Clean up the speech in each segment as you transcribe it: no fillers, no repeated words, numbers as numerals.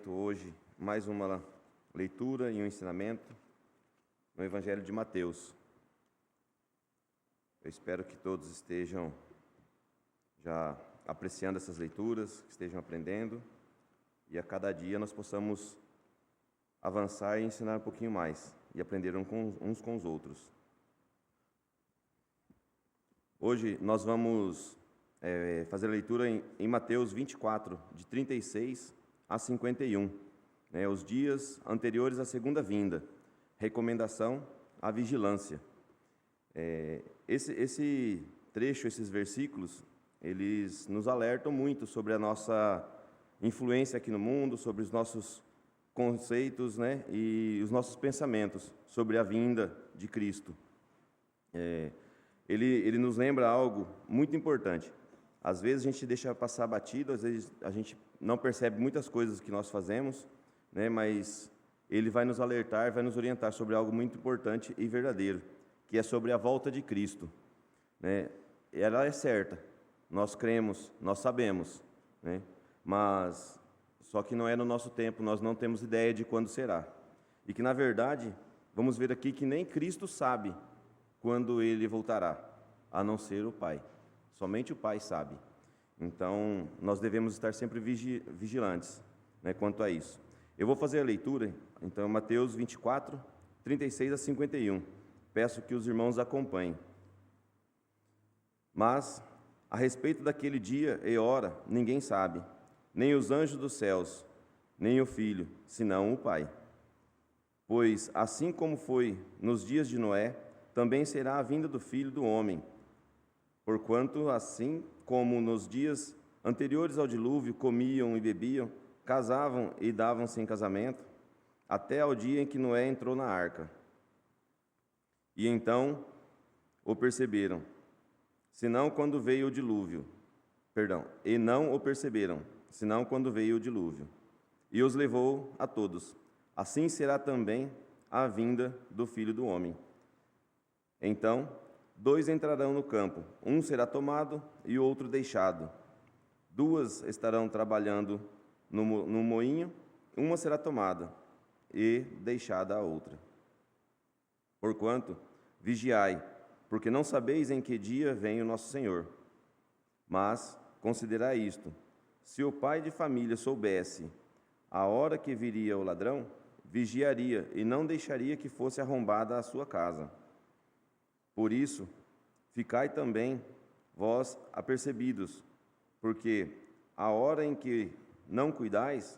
momento hoje mais uma leitura e um ensinamento no Evangelho de Mateus. Eu espero que todos estejam já apreciando essas leituras, que estejam aprendendo, e a cada dia nós possamos avançar e ensinar um pouquinho mais, e aprender uns com os outros. Hoje nós vamos fazer a leitura em Mateus 24, de 36 a 51, os dias anteriores à segunda vinda, recomendação à vigilância. Esse trecho, esses versículos, eles nos alertam muito sobre a nossa influência aqui no mundo, sobre os nossos conceitos, e os nossos pensamentos sobre a vinda de Cristo. Ele nos lembra algo muito importante. Às vezes a gente deixa passar batido, às vezes a gente não percebe muitas coisas que nós fazemos, mas ele vai nos alertar, vai nos orientar sobre algo muito importante e verdadeiro, que é sobre a volta de Cristo. Ela é certa, nós cremos, nós sabemos, mas só que não é no nosso tempo, nós não temos ideia de quando será. E que, na verdade, vamos ver aqui que nem Cristo sabe quando Ele voltará, a não ser o Pai. Somente o Pai sabe. Então, nós devemos estar sempre vigilantes, quanto a isso. Eu vou fazer a leitura, então, Mateus 24, 36 a 51. Peço que os irmãos acompanhem. Mas, a respeito daquele dia e hora, ninguém sabe, nem os anjos dos céus, nem o Filho, senão o Pai. Pois, assim como foi nos dias de Noé, também será a vinda do Filho do Homem. Porquanto, assim como nos dias anteriores ao dilúvio, comiam e bebiam, casavam e davam-se em casamento, até ao dia em que Noé entrou na arca. E então o perceberam, senão quando veio o dilúvio. E não o perceberam, senão quando veio o dilúvio. E os levou a todos. Assim será também a vinda do Filho do Homem. Então, 2 entrarão no campo, um será tomado e o outro deixado. 2 estarão trabalhando no moinho, uma será tomada e deixada a outra. Porquanto, vigiai, porque não sabeis em que dia vem o nosso Senhor. Mas, considerai isto, se o pai de família soubesse a hora que viria o ladrão, vigiaria e não deixaria que fosse arrombada a sua casa. Por isso, ficai também vós apercebidos, porque a hora em que não cuidais,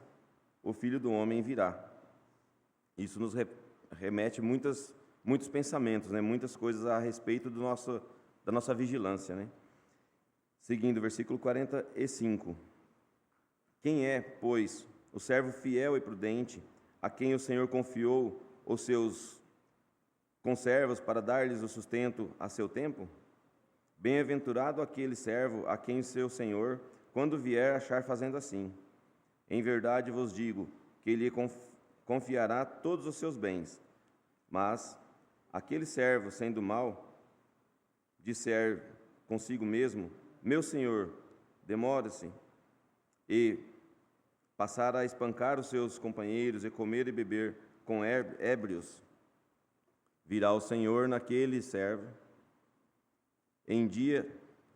o Filho do Homem virá. Isso nos remete muitos pensamentos, muitas coisas a respeito da nossa vigilância. Seguindo o versículo 45. Quem é, pois, o servo fiel e prudente, a quem o Senhor confiou os seus conservos para dar-lhes o sustento a seu tempo? Bem-aventurado aquele servo a quem seu senhor, quando vier, achar fazendo assim. Em verdade vos digo que ele confiará todos os seus bens. Mas aquele servo, sendo mau, disser consigo mesmo: meu senhor, demora-se, e passar a espancar os seus companheiros e comer e beber com ébrios, virá o Senhor naquele servo.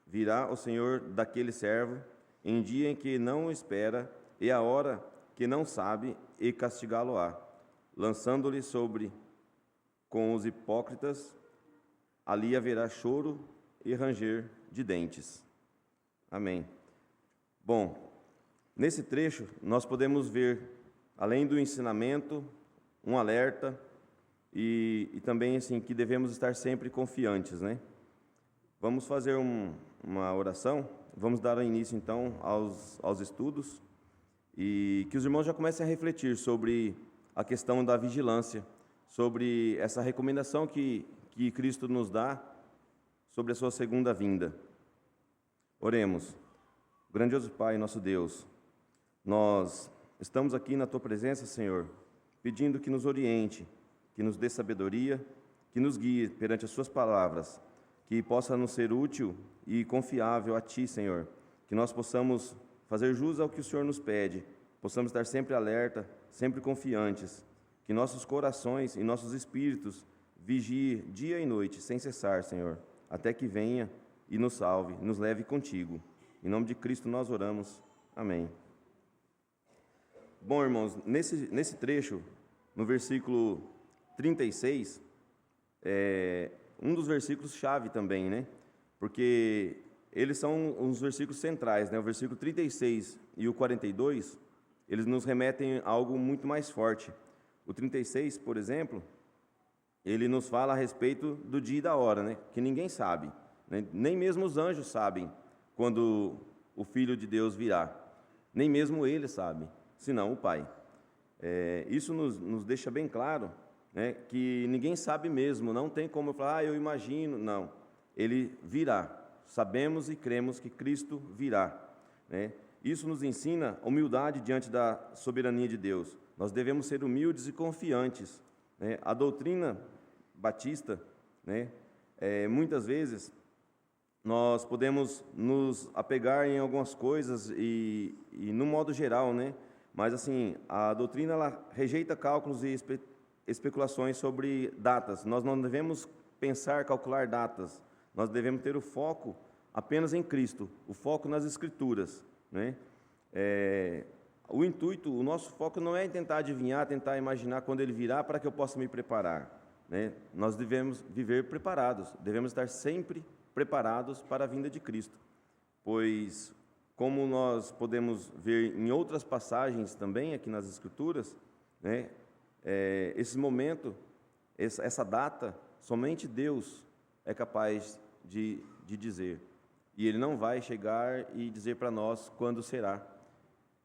Virá o Senhor daquele servo, em dia em que não espera, e a hora que não sabe, e castigá-lo-á, lançando-lhe com os hipócritas, ali haverá choro e ranger de dentes. Amém. Bom, nesse trecho nós podemos ver, além do ensinamento, um alerta, e também assim, que devemos estar sempre confiantes, Vamos fazer uma oração, vamos dar início então aos estudos, e que os irmãos já comecem a refletir sobre a questão da vigilância, sobre essa recomendação que Cristo nos dá sobre a sua segunda vinda. Oremos. Grandioso Pai, nosso Deus, nós estamos aqui na Tua presença, Senhor, pedindo que nos oriente, que nos dê sabedoria, que nos guie perante as Suas palavras, que possa nos ser útil e confiável a Ti, Senhor, que nós possamos fazer jus ao que o Senhor nos pede, possamos estar sempre alerta, sempre confiantes, que nossos corações e nossos espíritos vigiem dia e noite, sem cessar, Senhor, até que venha e nos salve, nos leve contigo. Em nome de Cristo nós oramos. Amém. Bom, irmãos, nesse trecho, no versículo 36, um dos versículos-chave também, né? Porque eles são uns versículos centrais, né? O versículo 36 e o 42, eles nos remetem a algo muito mais forte. O 36, por exemplo, ele nos fala a respeito do dia e da hora, né? Que ninguém sabe, né? Nem mesmo os anjos sabem quando o Filho de Deus virá. Nem mesmo ele sabe, senão o Pai. Isso nos deixa bem claro, né, que ninguém sabe mesmo, não tem como eu falar, eu imagino, não. Ele virá. Sabemos e cremos que Cristo virá, né? Isso nos ensina humildade diante da soberania de Deus. Nós devemos ser humildes e confiantes, né? A doutrina batista, né, muitas vezes nós podemos nos apegar em algumas coisas e no modo geral, né? Mas assim, a doutrina ela rejeita cálculos e especulações sobre datas. Nós não devemos pensar, calcular datas. Nós devemos ter o foco apenas em Cristo, o foco nas Escrituras, né? O intuito, o nosso foco não é em tentar adivinhar, tentar imaginar quando Ele virá para que eu possa me preparar, né? Nós devemos viver preparados, devemos estar sempre preparados para a vinda de Cristo, pois, como nós podemos ver em outras passagens também aqui nas Escrituras, né, esse momento, essa data, somente Deus é capaz de dizer. E Ele não vai chegar e dizer para nós quando será.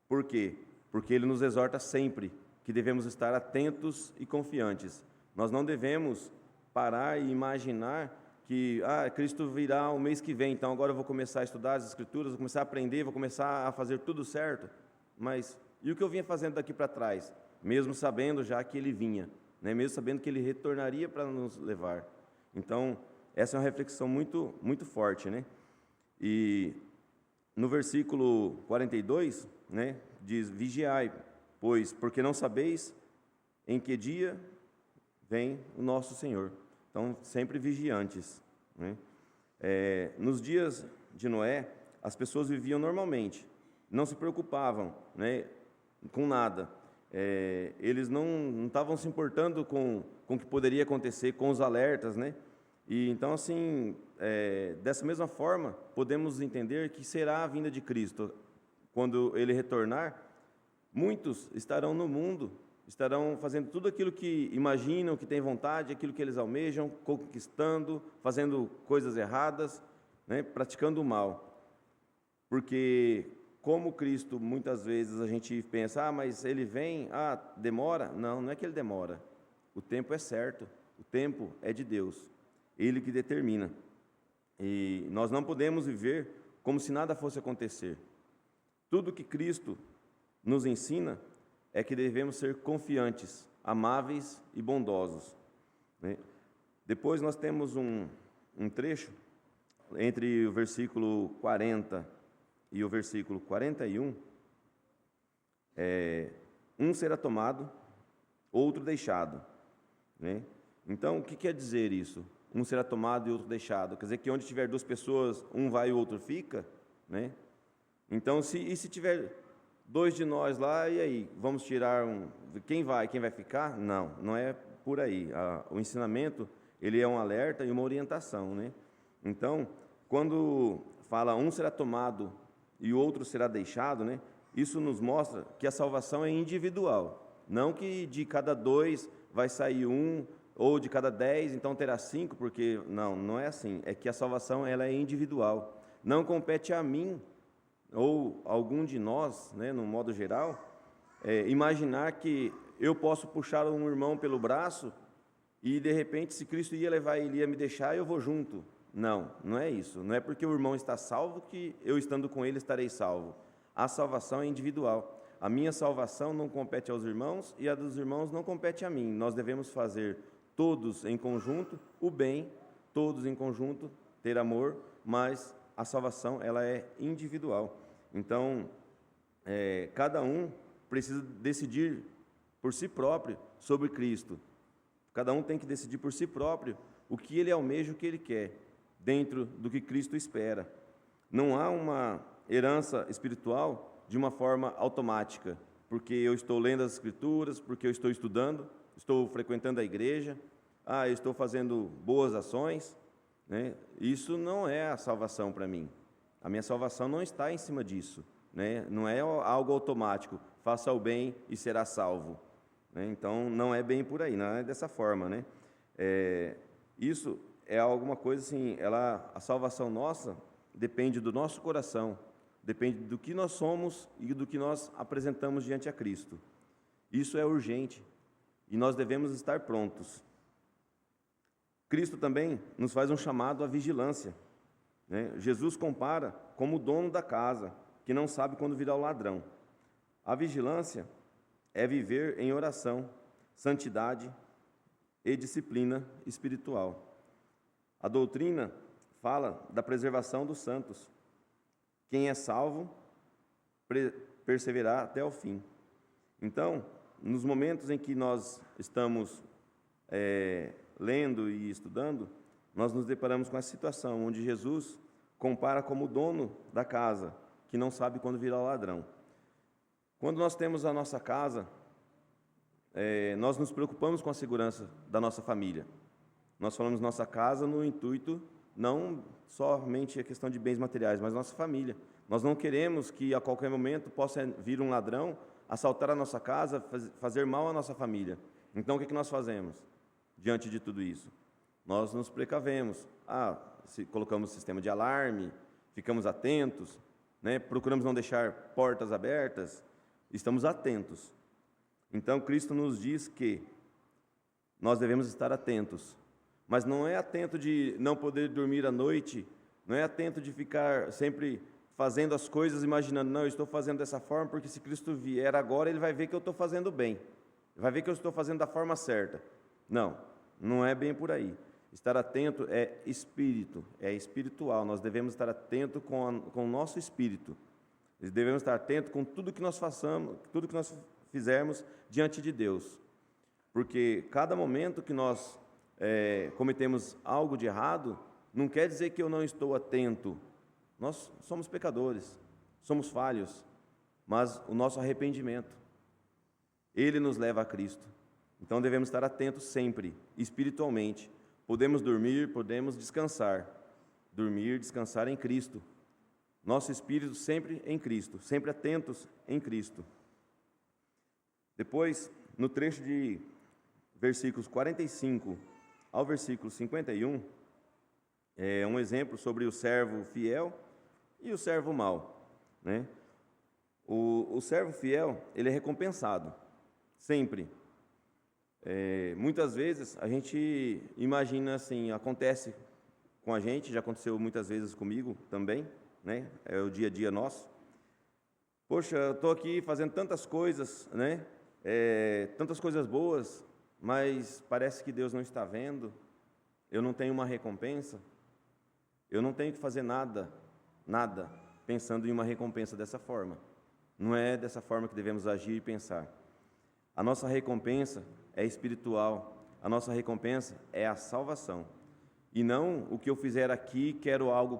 Por quê? Porque Ele nos exorta sempre que devemos estar atentos e confiantes. Nós não devemos parar e imaginar que Cristo virá o mês que vem, então agora eu vou começar a estudar as Escrituras, vou começar a aprender, vou começar a fazer tudo certo. Mas e o que eu vinha fazendo daqui para trás? Mesmo sabendo já que Ele vinha, né? Mesmo sabendo que Ele retornaria para nos levar. Então, essa é uma reflexão muito, muito forte, né? E no versículo 42, né, diz, vigiai, pois, porque não sabeis em que dia vem o nosso Senhor. Então, sempre vigiantes, né? Nos dias de Noé, as pessoas viviam normalmente, não se preocupavam, né, com nada. Eles não estavam se importando com o que poderia acontecer, com os alertas, né? E então, assim, dessa mesma forma, podemos entender que será a vinda de Cristo. Quando Ele retornar, muitos estarão no mundo, estarão fazendo tudo aquilo que imaginam, que têm vontade, aquilo que eles almejam, conquistando, fazendo coisas erradas, né, praticando o mal. Porque, como Cristo, muitas vezes a gente pensa, mas Ele vem, demora. Não, não é que Ele demora. O tempo é certo, o tempo é de Deus. Ele que determina. E nós não podemos viver como se nada fosse acontecer. Tudo que Cristo nos ensina é que devemos ser confiantes, amáveis e bondosos, né? Depois nós temos um trecho entre o versículo 40 e o versículo 41. Um será tomado, outro deixado, né? Então, o que quer dizer isso? Um será tomado e outro deixado. Quer dizer que onde tiver duas pessoas, um vai e o outro fica, né? Então, se tiver dois de nós lá, e aí? Vamos tirar um... Quem vai ficar? Não, não é por aí. O ensinamento, ele é um alerta e uma orientação, né? Então, quando fala um será tomado e o outro será deixado, né? Isso nos mostra que a salvação é individual. Não que de cada 2 vai sair um, ou de cada 10, então terá 5, porque não é assim. É que a salvação ela é individual. Não compete a mim, ou algum de nós, né, no modo geral, imaginar que eu posso puxar um irmão pelo braço e, de repente, se Cristo ia levar ele ia me deixar, eu vou junto. Não é isso. Não é porque o irmão está salvo que eu, estando com ele, estarei salvo. A salvação é individual. A minha salvação não compete aos irmãos e a dos irmãos não compete a mim. Nós devemos fazer todos em conjunto o bem, todos em conjunto ter amor, mas a salvação ela é individual. Então, cada um precisa decidir por si próprio sobre Cristo. Cada um tem que decidir por si próprio o que ele almeja, o que ele quer, dentro do que Cristo espera. Não há uma herança espiritual de uma forma automática, porque eu estou lendo as Escrituras, porque eu estou estudando, estou frequentando a igreja, eu estou fazendo boas ações, né? Isso não é a salvação para mim. A minha salvação não está em cima disso, né? Não é algo automático, faça o bem e será salvo, né? Então, não é bem por aí, não é dessa forma, né? Isso é alguma coisa assim, a salvação nossa depende do nosso coração, depende do que nós somos e do que nós apresentamos diante a Cristo. Isso é urgente e nós devemos estar prontos. Cristo também nos faz um chamado à vigilância, né? Jesus compara como o dono da casa, que não sabe quando virá o ladrão. A vigilância é viver em oração, santidade e disciplina espiritual. A doutrina fala da preservação dos santos. Quem é salvo perseverar até o fim. Então, nos momentos em que nós estamos lendo e estudando, nós nos deparamos com essa situação, onde Jesus compara como o dono da casa, que não sabe quando virá o ladrão. Quando nós temos a nossa casa, nós nos preocupamos com a segurança da nossa família. Nós falamos nossa casa no intuito, não somente a questão de bens materiais, mas nossa família. Nós não queremos que a qualquer momento possa vir um ladrão, assaltar a nossa casa, fazer mal à nossa família. Então, o que nós fazemos diante de tudo isso? Nós nos precavemos. Colocamos sistema de alarme, ficamos atentos, né? Procuramos não deixar portas abertas, estamos atentos. Então, Cristo nos diz que nós devemos estar atentos, mas não é atento de não poder dormir à noite, não é atento de ficar sempre fazendo as coisas imaginando, não, eu estou fazendo dessa forma porque se Cristo vier agora, Ele vai ver que eu estou fazendo bem, vai ver que eu estou fazendo da forma certa. Não, não é bem por aí. Estar atento é espírito, é espiritual, nós devemos estar atento com o nosso espírito, devemos estar atento com tudo que nós façamos, tudo que nós fizermos diante de Deus, porque cada momento que nós cometemos algo de errado, não quer dizer que eu não estou atento. Nós somos pecadores, somos falhos, mas o nosso arrependimento, ele nos leva a Cristo. Então devemos estar atentos sempre, espiritualmente. Podemos dormir, podemos descansar. Dormir, descansar em Cristo. Nosso espírito sempre em Cristo, sempre atentos em Cristo. Depois, no trecho de versículos 45 ao versículo 51, é um exemplo sobre o servo fiel e o servo mau, né? O servo fiel, ele é recompensado, sempre. Muitas vezes a gente imagina assim, acontece com a gente, já aconteceu muitas vezes comigo também, né? É o dia a dia nosso. Poxa, eu estou aqui fazendo tantas coisas, né? Tantas coisas boas, mas parece que Deus não está vendo, eu não tenho uma recompensa, eu não tenho que fazer nada, pensando em uma recompensa dessa forma. Não é dessa forma que devemos agir e pensar. A nossa recompensa é espiritual, a nossa recompensa é a salvação. E não o que eu fizer aqui, quero algo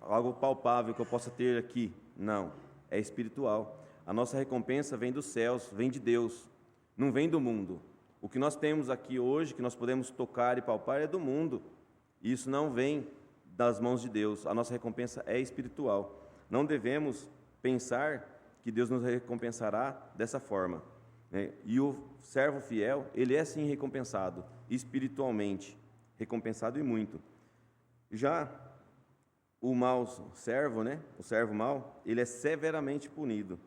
algo palpável que eu possa ter aqui. Não, é espiritual. A nossa recompensa vem dos céus, vem de Deus, não vem do mundo. O que nós temos aqui hoje, que nós podemos tocar e palpar, é do mundo. Isso não vem das mãos de Deus. A nossa recompensa é espiritual. Não devemos pensar que Deus nos recompensará dessa forma, né? E o servo fiel, ele é sim recompensado, espiritualmente, recompensado e muito. Já o mau servo, né? O servo mau, ele é severamente punido.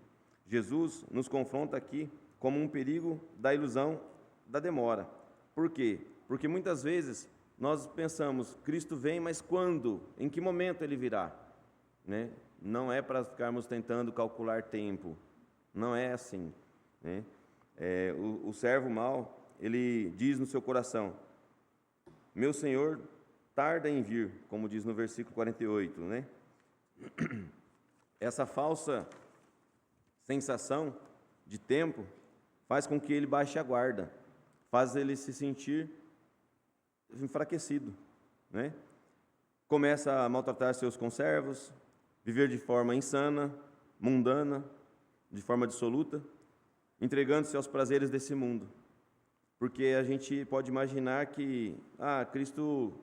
Jesus nos confronta aqui como um perigo da ilusão da demora. Por quê? Porque muitas vezes nós pensamos, Cristo vem, mas quando? Em que momento Ele virá? Né? Não é para ficarmos tentando calcular tempo, não é assim, né? O servo mau, ele diz no seu coração, meu Senhor tarda em vir, como diz no versículo 48, né? Essa falsa sensação de tempo faz com que ele baixe a guarda, faz ele se sentir enfraquecido, né? Começa a maltratar seus conservos, viver de forma insana, mundana, de forma dissoluta, entregando-se aos prazeres desse mundo. Porque a gente pode imaginar que, Cristo,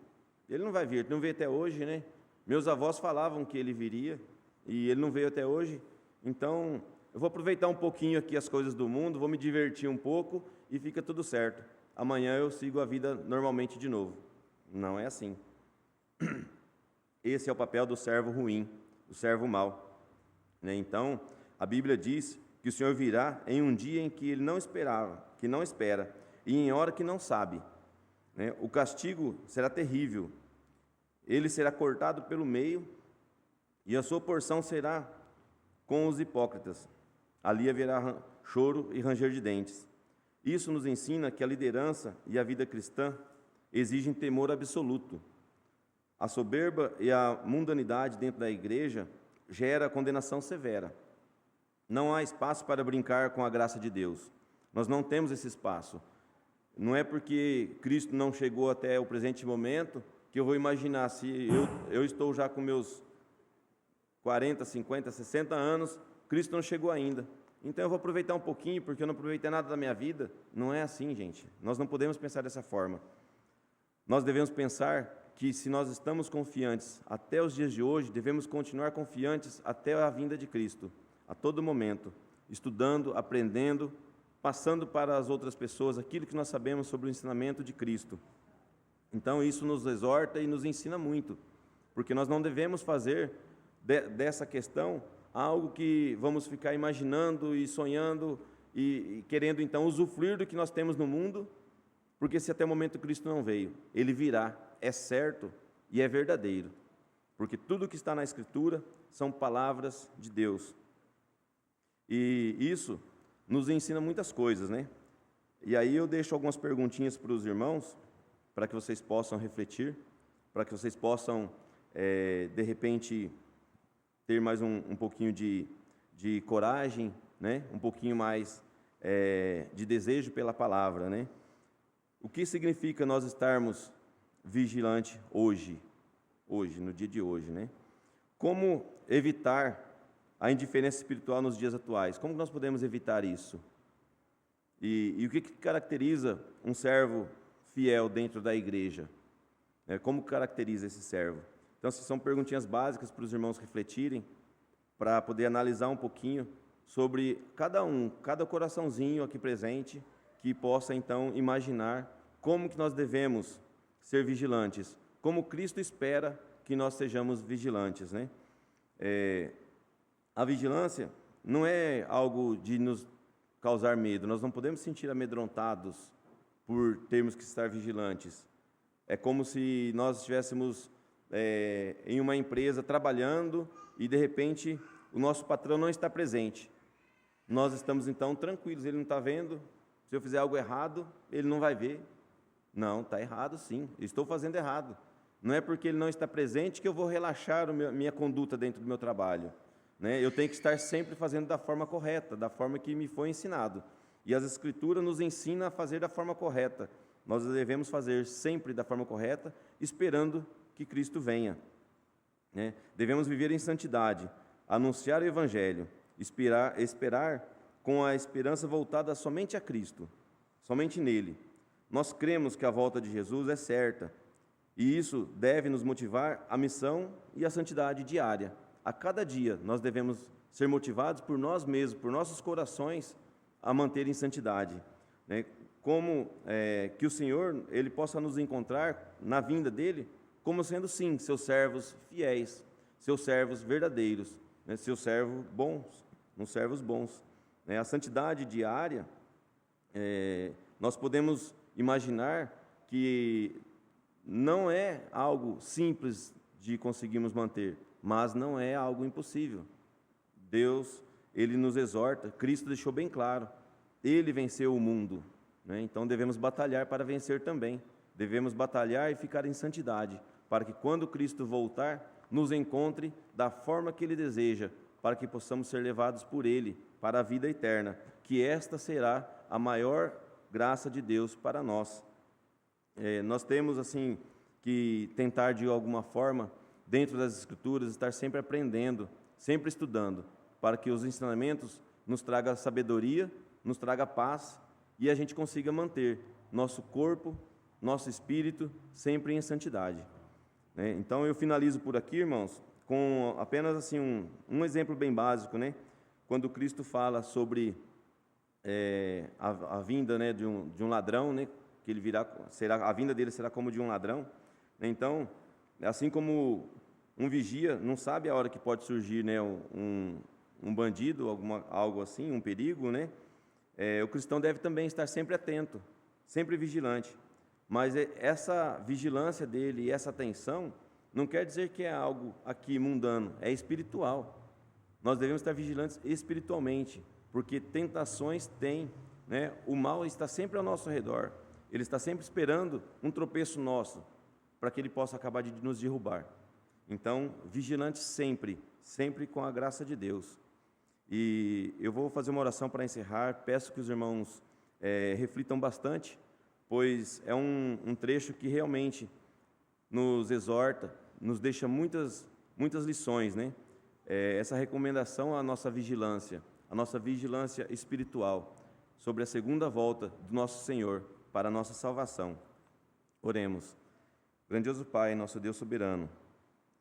ele não vai vir, ele não veio até hoje, né? Meus avós falavam que ele viria, e ele não veio até hoje, então eu vou aproveitar um pouquinho aqui as coisas do mundo, vou me divertir um pouco e fica tudo certo. Amanhã eu sigo a vida normalmente de novo. Não é assim. Esse é o papel do servo ruim, do servo mau, né? Então, a Bíblia diz que o Senhor virá em um dia em que ele não esperava, que não espera, e em hora que não sabe, né? O castigo será terrível, ele será cortado pelo meio, e a sua porção será com os hipócritas. Ali haverá choro e ranger de dentes. Isso nos ensina que a liderança e a vida cristã exigem temor absoluto. A soberba e a mundanidade dentro da igreja gera condenação severa. Não há espaço para brincar com a graça de Deus. Nós não temos esse espaço. Não é porque Cristo não chegou até o presente momento que eu vou imaginar, se eu estou já com meus 40, 50, 60 anos, Cristo não chegou ainda. Então eu vou aproveitar um pouquinho, porque eu não aproveitei nada da minha vida. Não é assim, gente. Nós não podemos pensar dessa forma. Nós devemos pensar que se nós estamos confiantes até os dias de hoje, devemos continuar confiantes até a vinda de Cristo, a todo momento, estudando, aprendendo, passando para as outras pessoas aquilo que nós sabemos sobre o ensinamento de Cristo. Então isso nos exorta e nos ensina muito, porque nós não devemos fazer dessa questão algo que vamos ficar imaginando e sonhando e querendo então usufruir do que nós temos no mundo, porque se até o momento Cristo não veio, Ele virá, é certo e é verdadeiro, porque tudo que está na Escritura são palavras de Deus. E isso nos ensina muitas coisas, né? E aí eu deixo algumas perguntinhas para os irmãos, para que vocês possam refletir, para que vocês possam, de repente, ter mais um pouquinho de coragem, né? Um pouquinho mais de desejo pela palavra, né? O que significa nós estarmos vigilantes hoje, no dia de hoje, né? Como evitar a indiferença espiritual nos dias atuais? Como nós podemos evitar isso? E o que caracteriza um servo fiel dentro da igreja? Como caracteriza esse servo? Então, essas são perguntinhas básicas para os irmãos refletirem, para poder analisar um pouquinho sobre cada coraçãozinho aqui presente, que possa então imaginar como que nós devemos ser vigilantes, como Cristo espera que nós sejamos vigilantes, né? A vigilância não é algo de nos causar medo, nós não podemos sentir amedrontados por termos que estar vigilantes. É como se nós estivéssemos em uma empresa trabalhando e de repente o nosso patrão não está presente. Nós estamos então tranquilos, ele não está vendo. Se eu fizer algo errado, ele não vai ver. Não, está errado sim, eu estou fazendo errado. Não é porque ele não está presente que eu vou relaxar a minha conduta dentro do meu trabalho, né? Eu tenho que estar sempre fazendo da forma correta, da forma que me foi ensinado. E as Escrituras nos ensinam a fazer da forma correta. Nós devemos fazer sempre da forma correta, esperando que Cristo venha, né? Devemos viver em santidade, anunciar o Evangelho, esperar com a esperança voltada somente a Cristo, somente nele. Nós cremos que a volta de Jesus é certa, e isso deve nos motivar à missão e à santidade diária. A cada dia nós devemos ser motivados por nós mesmos, por nossos corações, a manter em santidade, né? Como que o Senhor ele possa nos encontrar na vinda dele, como sendo sim seus servos fiéis, seus servos verdadeiros, né? Seus servos bons, né? A santidade diária, nós podemos imaginar que não é algo simples de conseguirmos manter, mas não é algo impossível. Deus, Ele nos exorta, Cristo deixou bem claro, Ele venceu o mundo, né? Então devemos batalhar para vencer também, devemos batalhar e ficar em santidade, para que quando Cristo voltar, nos encontre da forma que Ele deseja, para que possamos ser levados por Ele para a vida eterna, que esta será a maior graça de Deus para nós. Nós temos, assim, que tentar, de alguma forma, dentro das Escrituras, estar sempre aprendendo, sempre estudando, para que os ensinamentos nos tragam sabedoria, nos tragam paz, e a gente consiga manter nosso corpo, nosso espírito, sempre em santidade. Então, eu finalizo por aqui, irmãos, com apenas assim um exemplo bem básico, quando Cristo fala sobre a vinda, de um ladrão, que ele virá, a vinda dele será como de um ladrão. Então, assim como um vigia não sabe a hora que pode surgir, um bandido, algo assim, um perigo, o cristão deve também estar sempre atento, sempre vigilante. Mas essa vigilância dele e essa atenção não quer dizer que é algo aqui mundano, é espiritual. Nós devemos estar vigilantes espiritualmente, porque tentações tem, o mal está sempre ao nosso redor, ele está sempre esperando um tropeço nosso, para que ele possa acabar de nos derrubar. Então, vigilantes sempre, sempre com a graça de Deus. E eu vou fazer uma oração para encerrar, peço que os irmãos reflitam bastante, pois é um trecho que realmente nos exorta, nos deixa muitas lições, essa recomendação à nossa vigilância espiritual, sobre a segunda volta do nosso Senhor, para a nossa salvação. Oremos. Grandioso Pai, nosso Deus soberano,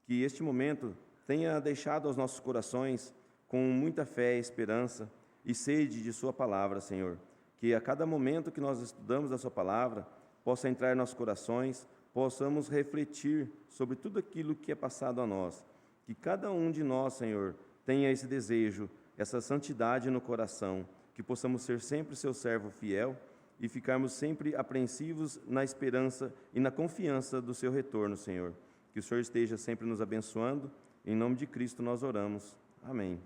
que este momento tenha deixado aos nossos corações com muita fé, esperança e sede de Sua palavra, Senhor. Que a cada momento que nós estudamos a Sua palavra, possa entrar em nossos corações, possamos refletir sobre tudo aquilo que é passado a nós. Que cada um de nós, Senhor, tenha esse desejo, essa santidade no coração, que possamos ser sempre Seu servo fiel e ficarmos sempre apreensivos na esperança e na confiança do Seu retorno, Senhor. Que o Senhor esteja sempre nos abençoando. Em nome de Cristo nós oramos. Amém.